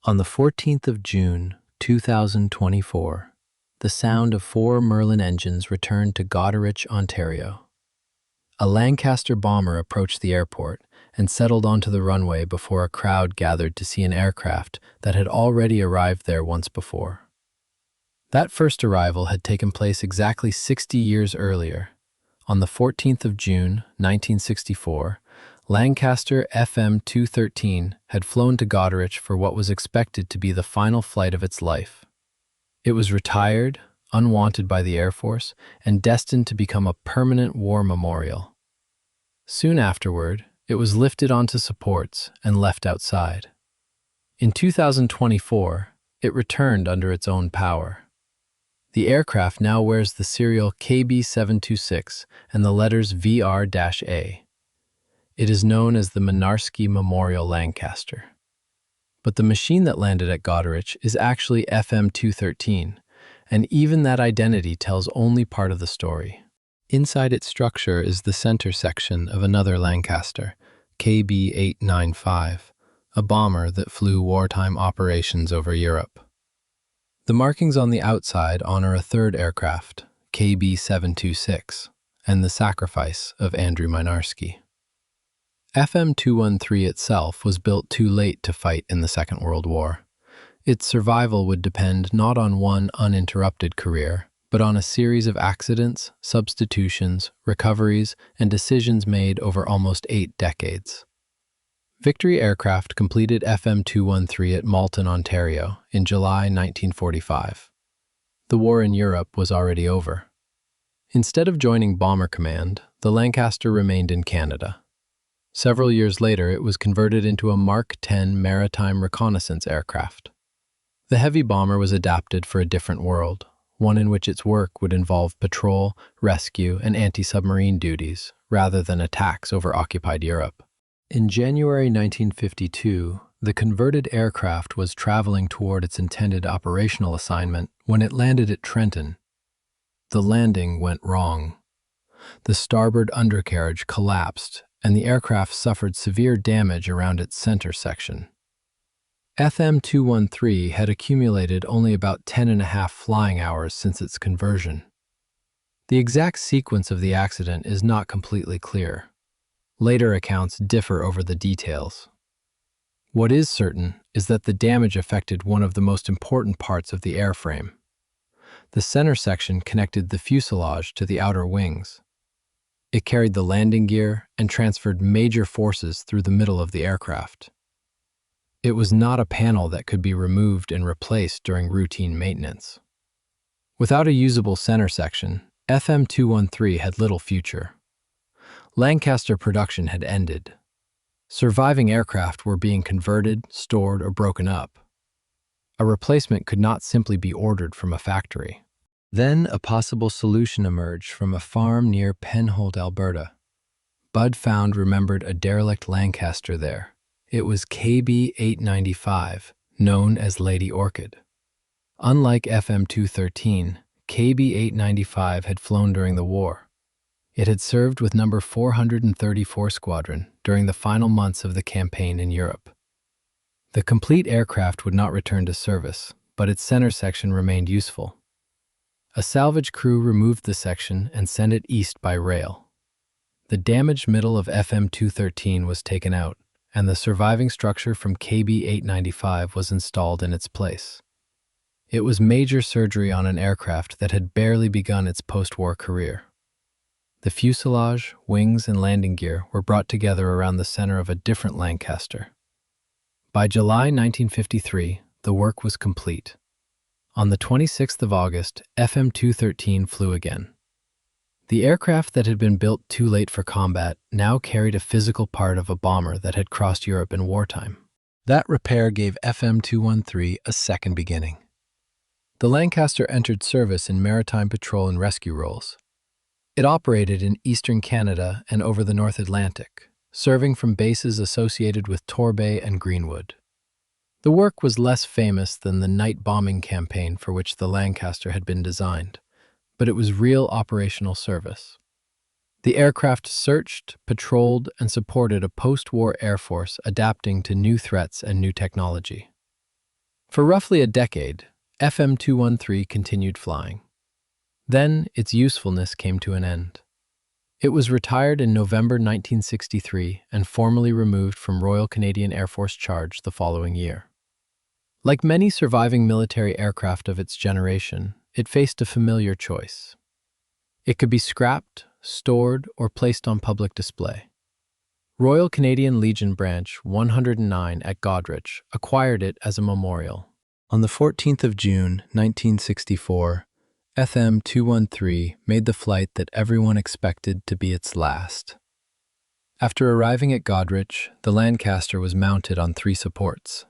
On the 14th of June, 2024, the sound of 4 Merlin engines returned to Goderich, Ontario. A Lancaster bomber approached the airport and settled onto the runway before a crowd gathered to see an aircraft that had already arrived there once before. That first arrival had taken place exactly 60 years earlier. On the 14th of June, 1964, Lancaster FM213 had flown to Goderich for what was expected to be the final flight of its life. It was retired, unwanted by the Air Force, and destined to become a permanent war memorial. Soon afterward, it was lifted onto supports and left outside. In 2024, it returned under its own power. The aircraft now wears the serial KB726 and the letters VeRA. It is known as the Mynarski Memorial Lancaster. But the machine that landed at Goderich is actually FM213, and even that identity tells only part of the story. Inside its structure is the center section of another Lancaster, KB895, a bomber that flew wartime operations over Europe. The markings on the outside honor a third aircraft, KB726, and the sacrifice of Andrew Mynarski. FM213 itself was built too late to fight in the Second World War. Its survival would depend not on one uninterrupted career, but on a series of accidents, substitutions, recoveries, and decisions made over almost 8 decades. Victory Aircraft completed FM213 at Malton, Ontario, in July 1945. The war in Europe was already over. Instead of joining Bomber Command, the Lancaster remained in Canada. Several years later, it was converted into a Mark X maritime reconnaissance aircraft. The heavy bomber was adapted for a different world, one in which its work would involve patrol, rescue, and anti-submarine duties, rather than attacks over occupied Europe. In January 1952, the converted aircraft was traveling toward its intended operational assignment when it landed at Trenton. The landing went wrong. The starboard undercarriage collapsed, and the aircraft suffered severe damage around its center section. FM213 had accumulated only about 10.5 flying hours since its conversion. The exact sequence of the accident is not completely clear. Later accounts differ over the details. What is certain is that the damage affected one of the most important parts of the airframe. The center section connected the fuselage to the outer wings. It carried the landing gear and transferred major forces through the middle of the aircraft. It was not a panel that could be removed and replaced during routine maintenance. Without a usable center section, FM213 had little future. Lancaster production had ended. Surviving aircraft were being converted, stored, or broken up. A replacement could not simply be ordered from a factory. Then a possible solution emerged from a farm near Penhold, Alberta. Bud Found remembered a derelict Lancaster there. It was KB895, known as Lady Orchid. Unlike FM213, KB895 had flown during the war. It had served with No. 434 Squadron during the final months of the campaign in Europe. The complete aircraft would not return to service, but its center section remained useful. A salvage crew removed the section and sent it east by rail. The damaged middle of FM213 was taken out, and the surviving structure from KB895 was installed in its place. It was major surgery on an aircraft that had barely begun its post-war career. The fuselage, wings, and landing gear were brought together around the center of a different Lancaster. By July 1953, the work was complete. On the 26th of August, FM213 flew again. The aircraft that had been built too late for combat now carried a physical part of a bomber that had crossed Europe in wartime. That repair gave FM213 a second beginning. The Lancaster entered service in maritime patrol and rescue roles. It operated in eastern Canada and over the North Atlantic, serving from bases associated with Torbay and Greenwood. The work was less famous than the night bombing campaign for which the Lancaster had been designed, but it was real operational service. The aircraft searched, patrolled, and supported a post-war air force adapting to new threats and new technology. For roughly a decade, FM213 continued flying. Then, its usefulness came to an end. It was retired in November 1963 and formally removed from Royal Canadian Air Force charge the following year. Like many surviving military aircraft of its generation, it faced a familiar choice. It could be scrapped, stored, or placed on public display. Royal Canadian Legion Branch 109 at Goderich acquired it as a memorial. On the 14th of June, 1964, FM213 made the flight that everyone expected to be its last. After arriving at Goderich, the Lancaster was mounted on 3 supports.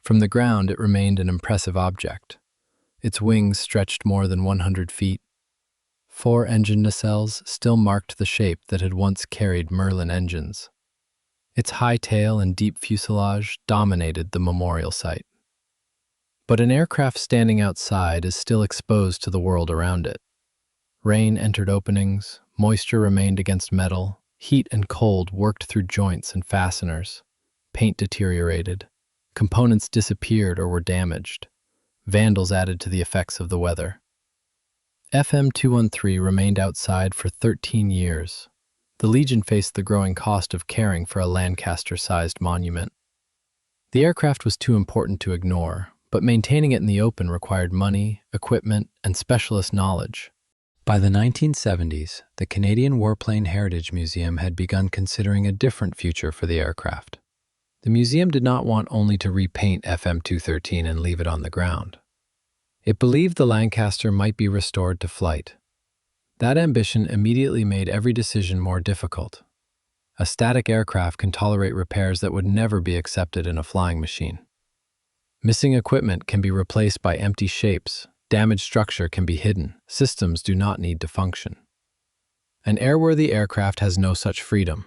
From the ground, it remained an impressive object. Its wings stretched more than 100 feet. 4 engine nacelles still marked the shape that had once carried Merlin engines. Its high tail and deep fuselage dominated the memorial site. But an aircraft standing outside is still exposed to the world around it. Rain entered openings, moisture remained against metal, heat and cold worked through joints and fasteners, paint deteriorated, components disappeared or were damaged, vandals added to the effects of the weather. FM213 remained outside for 13 years. The Legion faced the growing cost of caring for a Lancaster-sized monument. The aircraft was too important to ignore, but maintaining it in the open required money, equipment, and specialist knowledge. By the 1970s, the Canadian Warplane Heritage Museum had begun considering a different future for the aircraft. The museum did not want only to repaint FM213 and leave it on the ground. It believed the Lancaster might be restored to flight. That ambition immediately made every decision more difficult. A static aircraft can tolerate repairs that would never be accepted in a flying machine. Missing equipment can be replaced by empty shapes, damaged structure can be hidden, systems do not need to function. An airworthy aircraft has no such freedom.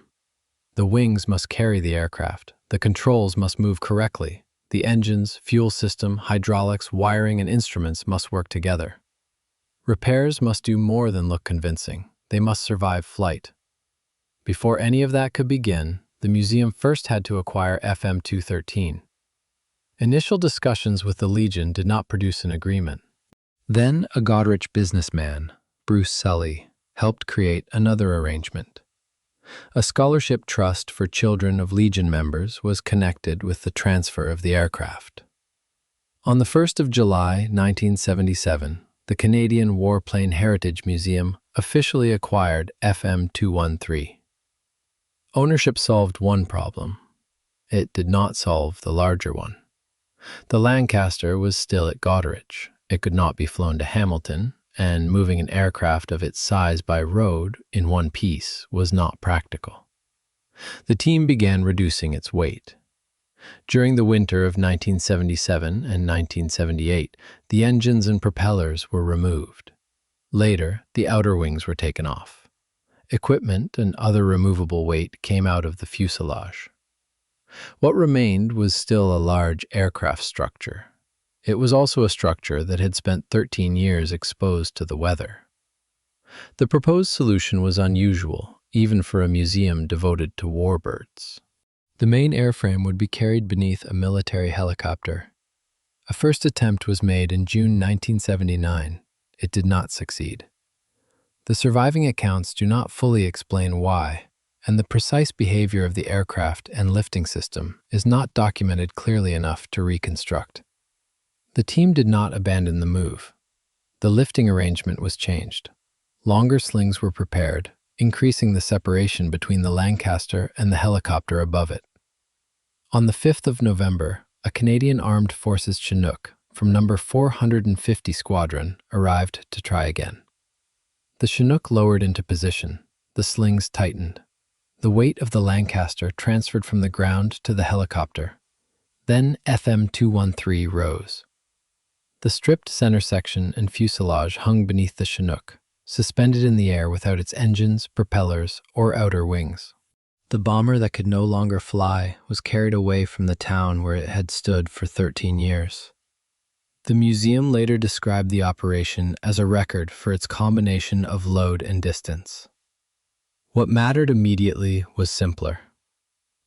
The wings must carry the aircraft, the controls must move correctly, the engines, fuel system, hydraulics, wiring, and instruments must work together. Repairs must do more than look convincing, they must survive flight. Before any of that could begin, the museum first had to acquire FM213. Initial discussions with the Legion did not produce an agreement. Then a Goderich businessman, Bruce Sully, helped create another arrangement. A scholarship trust for children of Legion members was connected with the transfer of the aircraft. On the 1st of July, 1977, the Canadian Warplane Heritage Museum officially acquired FM213. Ownership solved one problem. It did not solve the larger one. The Lancaster was still at Goderich. It could not be flown to Hamilton, and moving an aircraft of its size by road in one piece was not practical. The team began reducing its weight. During the winter of 1977 and 1978, the engines and propellers were removed. Later, the outer wings were taken off. Equipment and other removable weight came out of the fuselage. What remained was still a large aircraft structure. It was also a structure that had spent 13 years exposed to the weather. The proposed solution was unusual, even for a museum devoted to warbirds. The main airframe would be carried beneath a military helicopter. A first attempt was made in June 1979. It did not succeed. The surviving accounts do not fully explain why, and the precise behavior of the aircraft and lifting system is not documented clearly enough to reconstruct. The team did not abandon the move. The lifting arrangement was changed. Longer slings were prepared, increasing the separation between the Lancaster and the helicopter above it. On the 5th of November, a Canadian Armed Forces Chinook from number 450 Squadron arrived to try again. The Chinook lowered into position. The slings tightened. The weight of the Lancaster transferred from the ground to the helicopter. Then FM213 rose. The stripped center section and fuselage hung beneath the Chinook, suspended in the air without its engines, propellers, or outer wings. The bomber that could no longer fly was carried away from the town where it had stood for 13 years. The museum later described the operation as a record for its combination of load and distance. What mattered immediately was simpler.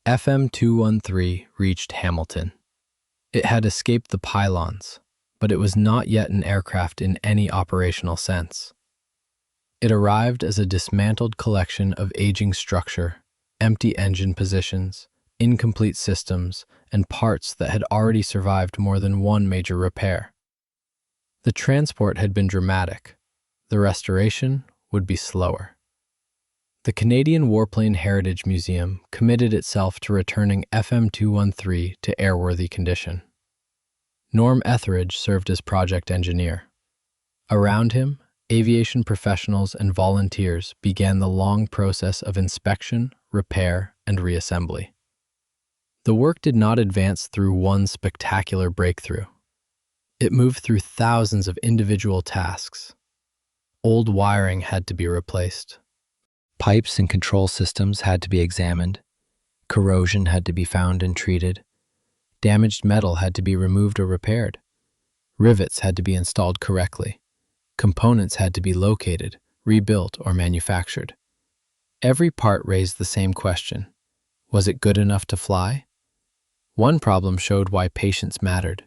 FM213 reached Hamilton. It had escaped the pylons, but it was not yet an aircraft in any operational sense. It arrived as a dismantled collection of aging structure, empty engine positions, incomplete systems, and parts that had already survived more than one major repair. The transport had been dramatic. The restoration would be slower. The Canadian Warplane Heritage Museum committed itself to returning FM213 to airworthy condition. Norm Etheridge served as project engineer. Around him, aviation professionals and volunteers began the long process of inspection, repair, and reassembly. The work did not advance through one spectacular breakthrough. It moved through thousands of individual tasks. Old wiring had to be replaced. Pipes and control systems had to be examined. Corrosion had to be found and treated. Damaged metal had to be removed or repaired. Rivets had to be installed correctly. Components had to be located, rebuilt, or manufactured. Every part raised the same question: was it good enough to fly? One problem showed why patience mattered.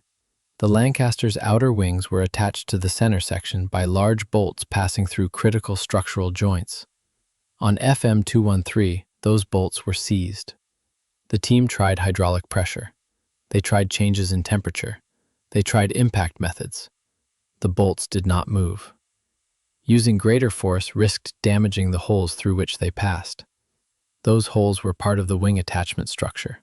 The Lancaster's outer wings were attached to the center section by large bolts passing through critical structural joints. On FM213, those bolts were seized. The team tried hydraulic pressure. They tried changes in temperature. They tried impact methods. The bolts did not move. Using greater force risked damaging the holes through which they passed. Those holes were part of the wing attachment structure.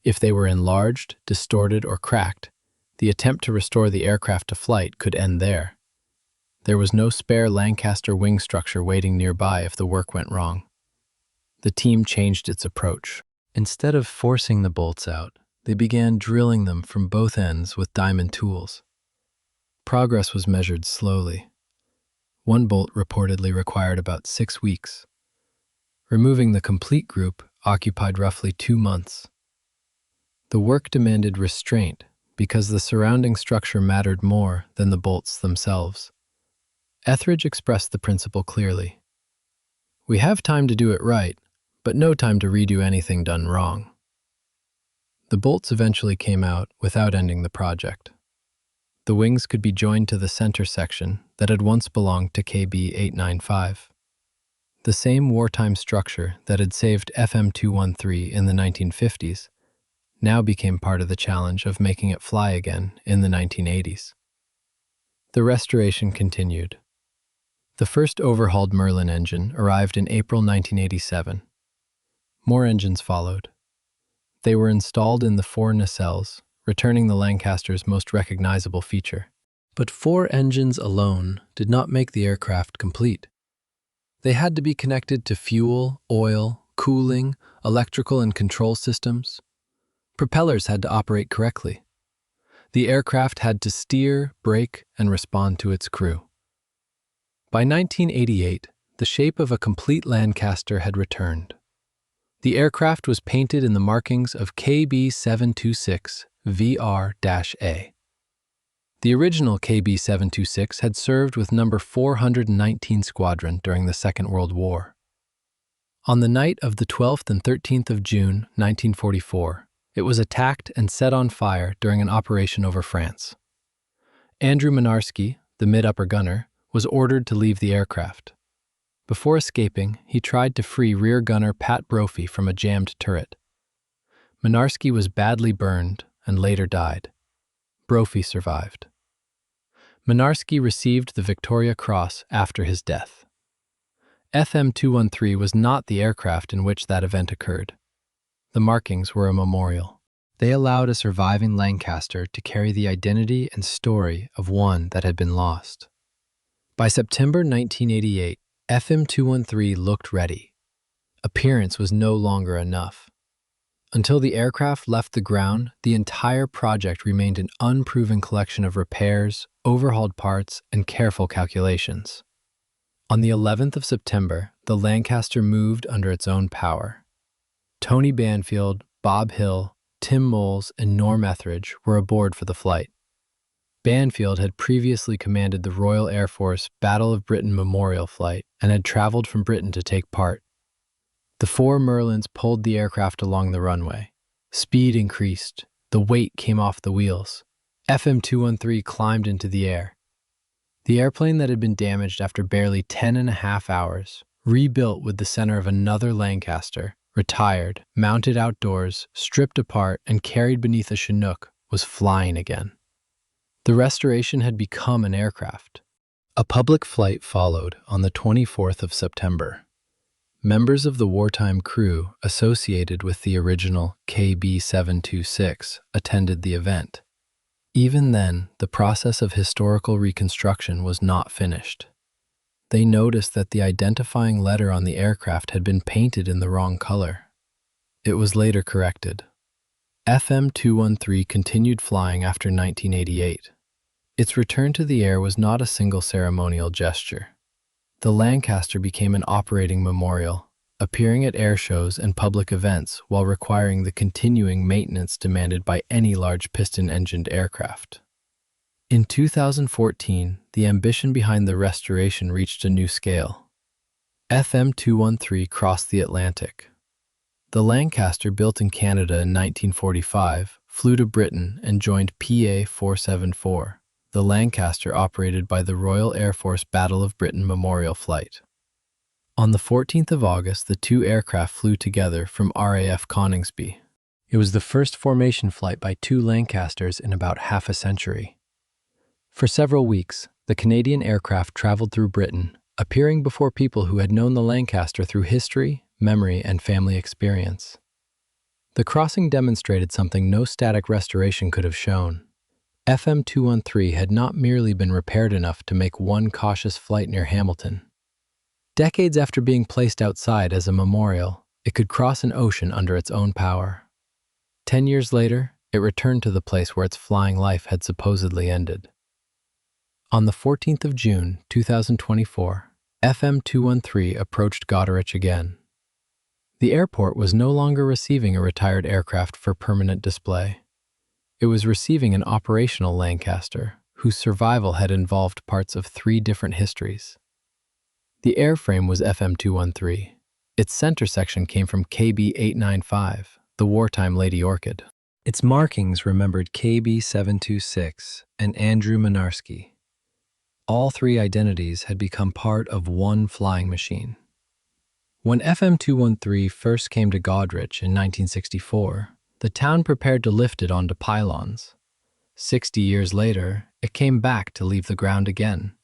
If they were enlarged, distorted, or cracked, the attempt to restore the aircraft to flight could end there. There was no spare Lancaster wing structure waiting nearby if the work went wrong. The team changed its approach. Instead of forcing the bolts out, they began drilling them from both ends with diamond tools. Progress was measured slowly. One bolt reportedly required about 6 weeks. Removing the complete group occupied roughly 2 months. The work demanded restraint because the surrounding structure mattered more than the bolts themselves. Etheridge expressed the principle clearly. We have time to do it right, but no time to redo anything done wrong. The bolts eventually came out without ending the project. The wings could be joined to the center section that had once belonged to KB895. The same wartime structure that had saved FM213 in the 1950s now became part of the challenge of making it fly again in the 1980s. The restoration continued. The first overhauled Merlin engine arrived in April 1987. More engines followed. They were installed in the 4 nacelles, returning the Lancaster's most recognizable feature. But 4 engines alone did not make the aircraft complete. They had to be connected to fuel, oil, cooling, electrical and control systems. Propellers had to operate correctly. The aircraft had to steer, brake, and respond to its crew. By 1988, the shape of a complete Lancaster had returned. The aircraft was painted in the markings of KB726 VeRA. The original KB726 had served with No. 419 Squadron during the Second World War. On the night of the 12th and 13th of June, 1944, it was attacked and set on fire during an operation over France. Andrew Mynarski, the mid-upper gunner, was ordered to leave the aircraft. Before escaping, he tried to free rear gunner Pat Brophy from a jammed turret. Mynarski was badly burned and later died. Brophy survived. Mynarski received the Victoria Cross after his death. FM213 was not the aircraft in which that event occurred. The markings were a memorial. They allowed a surviving Lancaster to carry the identity and story of one that had been lost. By September 1988, FM213 looked ready. Appearance was no longer enough. Until the aircraft left the ground, the entire project remained an unproven collection of repairs, overhauled parts, and careful calculations. On the 11th of September, the Lancaster moved under its own power. Tony Banfield, Bob Hill, Tim Moles, and Norm Etheridge were aboard for the flight. Banfield had previously commanded the Royal Air Force Battle of Britain Memorial Flight and had traveled from Britain to take part. The 4 Merlins pulled the aircraft along the runway. Speed increased. The weight came off the wheels. FM213 climbed into the air. The airplane that had been damaged after barely 10.5 hours, rebuilt with the center of another Lancaster, retired, mounted outdoors, stripped apart, and carried beneath a Chinook, was flying again. The restoration had become an aircraft. A public flight followed on the 24th of September. Members of the wartime crew associated with the original KB726 attended the event. Even then, the process of historical reconstruction was not finished. They noticed that the identifying letter on the aircraft had been painted in the wrong color. It was later corrected. FM213 continued flying after 1988. Its return to the air was not a single ceremonial gesture. The Lancaster became an operating memorial, appearing at air shows and public events while requiring the continuing maintenance demanded by any large piston-engined aircraft. In 2014, the ambition behind the restoration reached a new scale. FM213 crossed the Atlantic. The Lancaster, built in Canada in 1945, flew to Britain and joined PA-474, the Lancaster operated by the Royal Air Force Battle of Britain Memorial Flight. On the 14th of August, the two aircraft flew together from RAF Coningsby. It was the first formation flight by two Lancasters in about half a century. For several weeks, the Canadian aircraft traveled through Britain, appearing before people who had known the Lancaster through history, memory, and family experience. The crossing demonstrated something no static restoration could have shown. FM213 had not merely been repaired enough to make one cautious flight near Hamilton. Decades after being placed outside as a memorial, it could cross an ocean under its own power. 10 years later, it returned to the place where its flying life had supposedly ended. On the 14th of June, 2024, FM213 approached Goderich again. The airport was no longer receiving a retired aircraft for permanent display. It was receiving an operational Lancaster, whose survival had involved parts of 3 different histories. The airframe was FM213. Its center section came from KB895, the wartime Lady Orchid. Its markings remembered KB726 and Andrew Mynarski. All 3 identities had become part of one flying machine. When FM213 first came to Goderich in 1964, the town prepared to lift it onto pylons. 60 years later, it came back to leave the ground again,